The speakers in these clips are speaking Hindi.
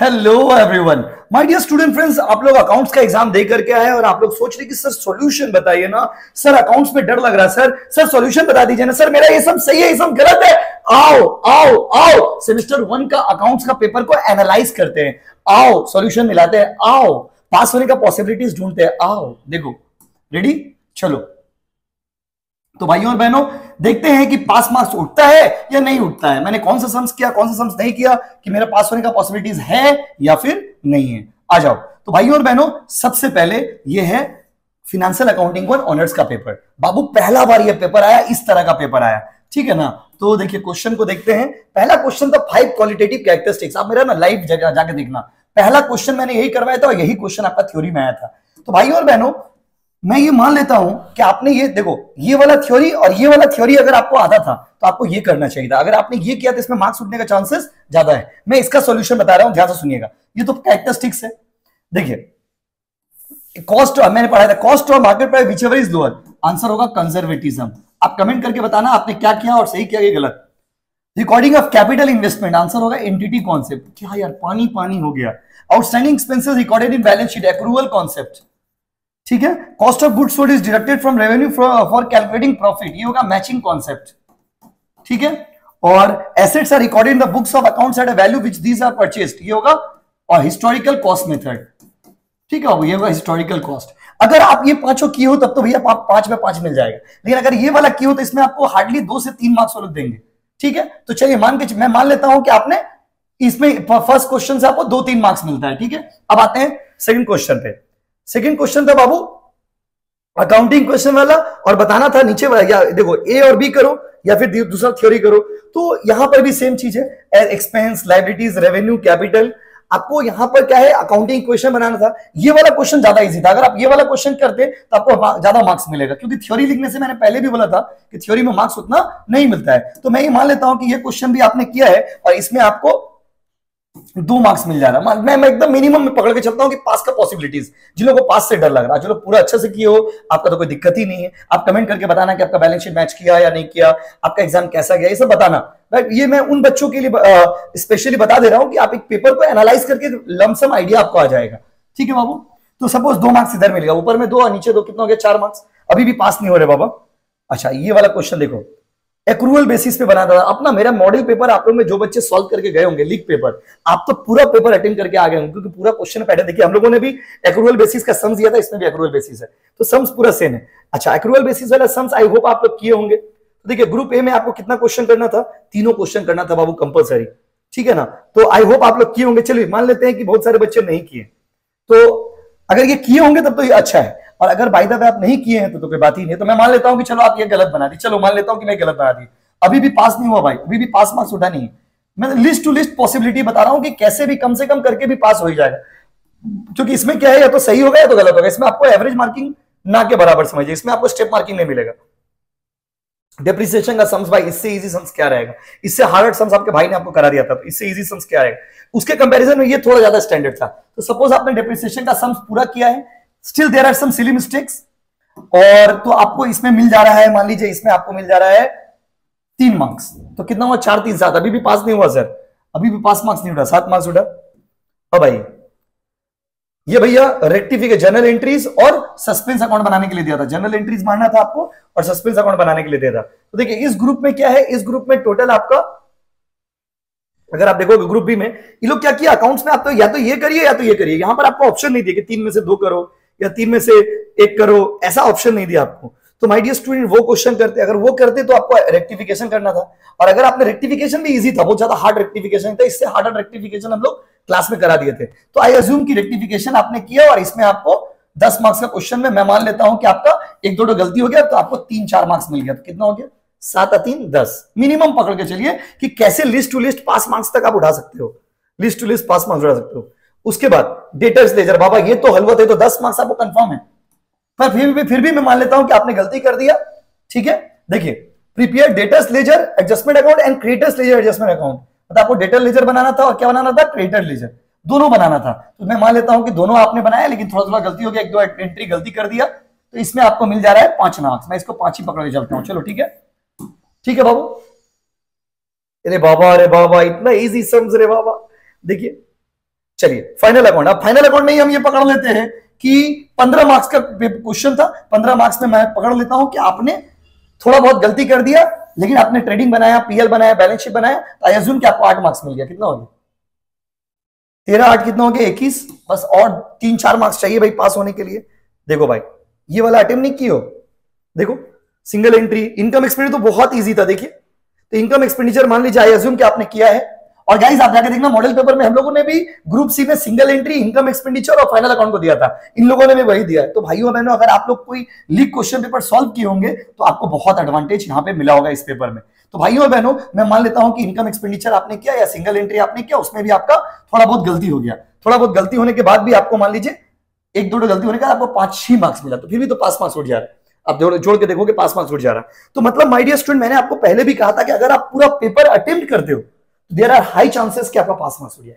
Hello everyone, my dear student friends. आप लोग अकाउंट्स का एग्जाम दे करके आए और आप लोग सोच रहे कि सर सॉल्यूशन बताइए ना सर, अकाउंट्स में डर लग रहा है सर सॉल्यूशन बता दीजिए ना सर, मेरा ये सब सही है ये सब गलत है। आओ आओ आओ, सेमेस्टर 1 का अकाउंट्स का पेपर को एनालाइज करते हैं। आओ सॉल्यूशन मिलाते हैं, आओ पास होने का पॉसिबिलिटीज ढूंढते हैं। आओ देखो, रेडी, चलो। तो भाइयों और बहनों, देखते हैं कि पास मार्क्स उठता है या नहीं उठता है। मैंने कौन सा सम्स किया, कौन सा सम्स नहीं किया, कि मेरा पास होने का पॉसिबिलिटीज है या फिर नहीं है। आ जाओ। तो भाइयों और बहनों, सबसे पहले ये है फिनेंशियल अकाउंटिंग 1 ऑनर्स का पेपर। बाबू पहला बार ये पेपर आया, इस तरह का पेपर आया, ठीक है ना। तो देखिए क्वेश्चन को देखते हैं। पहला क्वेश्चन था 5 क्वालिटेटिव कैरेक्टरिस्टिक्स। आप मेरा ना लाइव जगह जाके देखना, पहला क्वेश्चन मैंने यही करवाया था और यही क्वेश्चन आपका थ्योरी में आया था। तो भाइयों और बहनों, मैं ये मान लेता हूं कि आपने ये देखो, ये वाला थ्योरी और ये वाला थ्योरी अगर आपको आता था तो आपको ये करना चाहिए था। अगर आपने ये किया तो इसमें मार्क्स उठने का चांसेस ज्यादा है। मैं इसका सॉल्यूशन बता रहा हूं, ध्यान से सुनिएगा। ये तो कैरेक्टरिस्टिक्स है। देखिए कॉस्ट, मैंने पढ़ा था कॉस्ट और market price whichever is lower, answer होगा कंजर्वेटिज्म। आप कमेंट करके बताना आपने क्या किया और सही किया, ये गलत। Recording of capital investment, answer होगा एंटिटी कॉन्सेप्ट। क्या यार, पानी पानी हो गया। Outstanding expenses recorded in balance sheet, accrual concept, ठीक है। Cost of goods sold is deducted from revenue for calculating profit, ये होगा मैचिंग कॉन्सेप्ट, ठीक है। और assets are recorded in the books of accounts at a value which these are purchased, ये होगा। और हिस्टोरिकल कॉस्ट मेथड, ठीक है, ये होगा हिस्टोरिकल कॉस्ट। अगर आप ये पांचों किए हो तब तो भैया 5 में 5 मिल जाएगा। लेकिन अगर ये वाला किए हो तो इसमें आपको हार्डली 2 से 3 मार्क्स वो लोग देंगे, ठीक है। तो चलिए मैं मान लेता हूं कि आपने इसमें फर्स्ट क्वेश्चन से आपको 2-3 मार्क्स मिलता है, ठीक है। अब आते हैं सेकंड क्वेश्चन पे। सेकंड क्वेश्चन था बाबू अकाउंटिंग क्वेश्चन वाला, और बताना था नीचे या देखो ए और बी करो या फिर दूसरा थ्योरी करो। तो यहां पर भी सेम चीज है, एक्सपेंस, लायबिलिटीज, रेवेन्यू, कैपिटल। आपको यहां पर क्या है, अकाउंटिंग क्वेश्चन बनाना था। ये वाला क्वेश्चन ज्यादा इजी था। अगर आप ये वाला क्वेश्चन करते तो आपको ज्यादा मार्क्स मिलेगा, क्योंकि थ्योरी लिखने से मैंने पहले भी बोला था कि थ्योरी में मार्क्स उतना नहीं मिलता है। तो मैं ये मान लेता हूं कि ये क्वेश्चन भी आपने किया है और इसमें आपको 2 मार्क्स मिल जा रहा है। मैं एकदम मिनिमम में पकड़ के चलता हूं कि पास का पॉसिबिलिटीज। जिन लोगों को पास से डर लग रहा है, जो लोग पूरा अच्छे से किए हो, आपका तो कोई दिक्कत ही नहीं है। आप कमेंट करके बताना कि आपका बैलेंस शीट मैच किया या नहीं किया, आपका एग्जाम कैसा गया, ये सब बताना। ये मैं उन बच्चों के लिए स्पेशली बता दे रहा हूं कि आप एक पेपर को एनालाइज करके लमसम आइडिया आपको आ जाएगा, ठीक है बाबू। तो सपोज 2 मार्क्स इधर मिल गया, ऊपर में 2 और नीचे 2, कितना हो गया, 4 मार्क्स। अभी भी पास नहीं हो रहे बाबा। अच्छा, ये वाला क्वेश्चन देखो, एक्रूवल बेसिस पे बना था अपना। मेरा मॉडल पेपर आप लोग में जो बच्चे सॉल्व करके गए होंगे, लीक पेपर, आप तो पूरा पेपर अटेंड करके आ गए होंगे, क्योंकि पूरा क्वेश्चन पैटर्न देखिए। हम लोगों ने भी एक्रूवल बेसिस का सम्स दिया था, इसमें भी एक्रूवल बेसिस है, तो सम्स पूरा सेम है। अच्छा, एक्रूवल बेसिस वाला सम्स आई होप आप लोग किए होंगे। तो देखिए ग्रुप ए में आपको कितना क्वेश्चन करना था, 3 क्वेश्चन करना था बाबू, कंपलसरी, ठीक है ना। तो आई होप आप लोग किए होंगे। चलिए मान लेते हैं कि बहुत सारे बच्चे नहीं किए, तो अगर ये किए होंगे तब तो ये अच्छा है, और अगर बाय द वे आप नहीं किए हैं तो कोई बात ही नहीं। तो मैं मान लेता हूं कि चलो आप ये गलत बना दी, चलो मान लेता हूं कि मैं गलत बना दी, अभी भी पास नहीं हुआ भाई, अभी भी पास मार्क्स उठा नहीं है। मैं लिस्ट टू लिस्ट पॉसिबिलिटी बता रहा हूं कि कैसे भी कम से कम करके भी पास हो ही जाएगा, क्योंकि इसमें क्या है, या तो सही होगा या तो गलत होगा। इसमें आपको एवरेज मार्किंग ना के बराबर समझिए, इसमें आपको स्टेप मार्किंग नहीं मिलेगा। डेप्रिसिएशन का सम्स भाई, इससे इजी सम्स क्या रहेगा, इससे हार्ड सम्स आपके भाई ने आपको करा दिया था, तो इससे इजी सम्स क्या रहेगा, उसके कंपैरिजन में ये थोड़ा ज्यादा स्टैंडर्ड था। तो सपोज आपने डेप्रिसिएशन का सम्स पूरा किया है, still there are some silly mistakes, और तो आपको इसमें मिल जा रहा है, मान लीजिए इसमें आपको मिल जा रहा है 3 मार्क्स। तो कितना हुआ, 4, 3, 7। अभी भी पास नहीं हुआ सर, अभी भी पास मार्क्स नहीं उठा, 7 मार्क्स उठा। अब भाई ये भैया रेक्टिफिकेशन, जनरल एंट्रीज और सस्पेंस अकाउंट बनाने के लिए दिया था। जनरल एंट्रीज मारना था आपको और सस्पेंस अकाउंट बनाने के लिए दिया था। तो देखिए इस ग्रुप में क्या है, इस ग्रुप में टोटल आपका, अगर आप देखोगे ग्रुप बी में, ये लोग क्या किया, अकाउंट्स में आप तो या तो ये करिए या तो ये करिए। यहां पर आपको ऑप्शन नहीं दिया कि 3 में से 2 करो या 3 में से 1 करो, ऐसा ऑप्शन नहीं दिया आपको। तो माय डियर स्टूडेंट, वो क्वेश्चन करते, अगर वो करते तो आपको रेक्टिफिकेशन करना था। और अगर आपने रेक्टिफिकेशन भी इजी था, बहुत ज्यादा हार्ड रेक्टिफिकेशन था, इससे हार्ड रेक्टिफिकेशन हम लोग क्लास में करा दिए थे। तो आई अज्यूम की रेक्टिफिकेशन आपने किया, और इसमें आपको 10 मार्क्स का क्वेश्चन में मैं मान लेता हूं कि आपका 1-2 गलती हो गया, तो आपको 3-4 मार्क्स मिल गया। तो कितना हो गया, 7 और 3 10 मिनिमम पकड़ के चलिए कि कैसे least to least pass marks तक आप उठा सकते हो, least to least pass marks उठा सकते हो। उसके बाद डेटर्स लेजर, बाबा ये तो हलवत है, तो 10 मार्क्स आपको कंफर्म है। पर फिर भी मैं मान लेता हूं कि आपने गलती कर दिया, ठीक है। देखिए prepare debtors ledger adjustment account and creditors ledger adjustment account, मतलब आपको डेटर लेजर बनाना था और क्या बनाना था, क्रेडिटर लेजर, दोनों बनाना था। तो मैं मान लेता हूं कि दोनों आपने बनाया, लेकिन थोड़ा थोड़ा गलती हो गया, 1-2 एंट्री गलती कर दिया, तो इसमें आपको मिल जा रहा है 5 मार्क्स। मैं इसको 5 ही पकड़ के चलता हूं, चलो ठीक है, ठीक है बाबू। अरे बाबा इतना इजी सम्स रे बाबा। देखिए चलिए फाइनल अकाउंट, अब फाइनल अकाउंट में ही हम ये पकड़ लेते हैं कि 15 मार्क्स का क्वेश्चन था, 15 मार्क्स में मैं पकड़ लेता हूं कि आपने थोड़ा बहुत गलती कर दिया, लेकिन आपने ट्रेडिंग बनाया, पीएल बनाया, बैलेंस शीट बनाया, तो आई अज्यूम कि आपको 8 मार्क्स मिल गया। कितना हो गया? 13 8 कितना हो गया? 21। बस और 3-4 मार्क्स चाहिए भाई पास होने के लिए। देखो भाई ये वाला अटेम्प्ट नहीं किया, देखो सिंगल एंट्री इनकम एक्सपेंडिचर तो बहुत इजी था। देखिए तो इनकम एक्सपेंडिचर मान लीजिए आई अज्यूम कि आपने किया है, और गाइस आप जाके देखना मॉडल पेपर में हम लोगों ने भी ग्रुप सी में सिंगल एंट्री, इनकम एक्सपेंडिचर और फाइनल अकाउंट को दिया था, इन लोगों ने भी वही दिया है। तो भाइयों बहनों अगर आप लोग कोई लीक क्वेश्चन पेपर सॉल्व किए होंगे तो आपको बहुत एडवांटेज यहां पे मिला होगा इस पेपर में। तो भाइयों बहनों मैं मान लेता हूं कि इनकम एक्सपेंडिचर आपने किया या सिंगल एंट्री आपने किया, उसमें भी आपका थोड़ा बहुत गलती हो गया। थोड़ा बहुत गलती होने के बाद भी आपको मान लीजिए 1-2 गलती होने का आपको 5-6 मार्क्स मिला, तो फिर भी तो पास मार्क्स उठ जा रहा है। आप जोड़ के देखोगे पास मार्क्स उठ जा रहा है। तो मतलब माय डियर स्टूडेंट मैंने आपको पहले भी कहा था कि अगर आप पूरा पेपर अटेम्प्ट करते हो देयर आर हाई चांसेस कि आपका पास मार्क्स उठ जाए।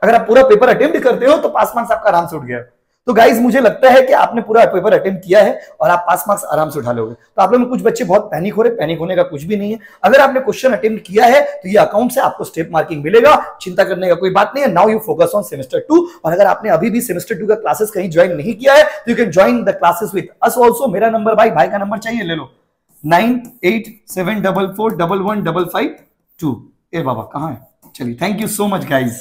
अगर आप पूरा पेपर अटेम्प्ट करते हो तो पास मार्क्स आपका आराम से उठ गया। तो गाइज मुझे लगता है कि आपने पूरा पेपर अटेम्प्ट किया है और आप पास मार्क्स आराम से उठा लोगे। तो आप लोग में कुछ बच्चे बहुत पैनिक हो रहे, पैनिक होने का कुछ भी नहीं है। अगर आपने क्वेश्चन अटेम्प्ट किया है तो ये अकाउंट से आपको स्टेप मार्किंग मिलेगा, चिंता करने का कोई बात नहीं है। Now you focus on semester 2। और अगर आपने अभी भी सेमेस्टर 2 का क्लासेस कहीं ज्वाइन नहीं किया है तो you can join the classes with us also. मेरा नंबर भाई का नंबर चाहिए ले लो 9874411552। ए बाबा कहां है? चलिए thank you so much guys.